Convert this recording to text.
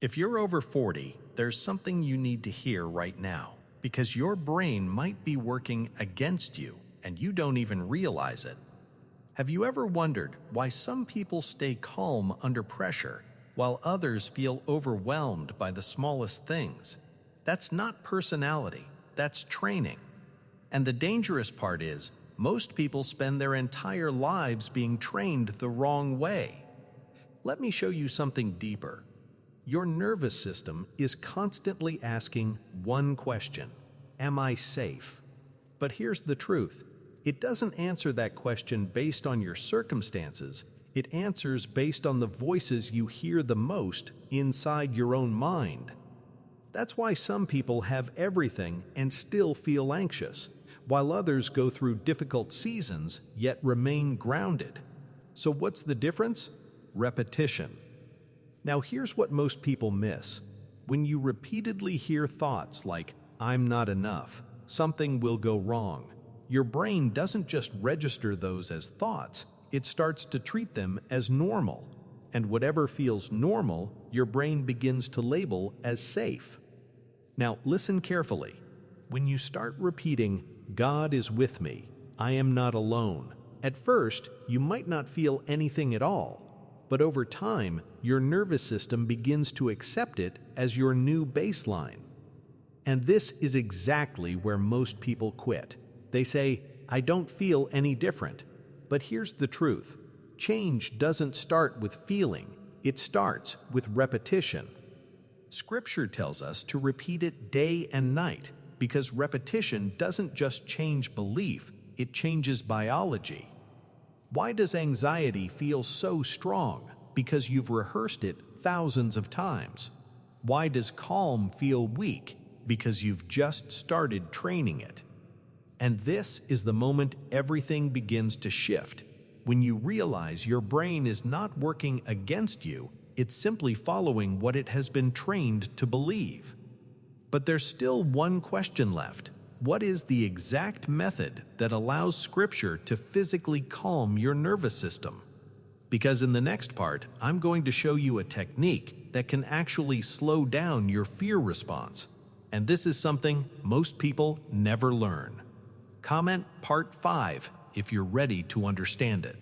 If you're over 40, there's something you need to hear right now, because your brain might be working against you and you don't even realize it. Have you ever wondered why some people stay calm under pressure while others feel overwhelmed by the smallest things? That's not personality, that's training. And the dangerous part is, most people spend their entire lives being trained the wrong way. Let me show you something deeper. Your nervous system is constantly asking one question: am I safe? But here's the truth. It doesn't answer that question based on your circumstances. It answers based on the voices you hear the most inside your own mind. That's why some people have everything and still feel anxious, while others go through difficult seasons yet remain grounded. So what's the difference? Repetition. Now here's what most people miss. When you repeatedly hear thoughts like, "I'm not enough," "something will go wrong," your brain doesn't just register those as thoughts, it starts to treat them as normal. And whatever feels normal, your brain begins to label as safe. Now listen carefully. When you start repeating, "God is with me, I am not alone," at first, you might not feel anything at all. But over time, your nervous system begins to accept it as your new baseline. And this is exactly where most people quit. They say, "I don't feel any different." But here's the truth. Change doesn't start with feeling, it starts with repetition. Scripture tells us to repeat it day and night, because repetition doesn't just change belief, it changes biology. Why does anxiety feel so strong? Because you've rehearsed it thousands of times. Why does calm feel weak? Because you've just started training it. And this is the moment everything begins to shift. When you realize your brain is not working against you, it's simply following what it has been trained to believe. But there's still one question left. What is the exact method that allows Scripture to physically calm your nervous system? Because in the next part, I'm going to show you a technique that can actually slow down your fear response. And this is something most people never learn. Comment part 5 if you're ready to understand it.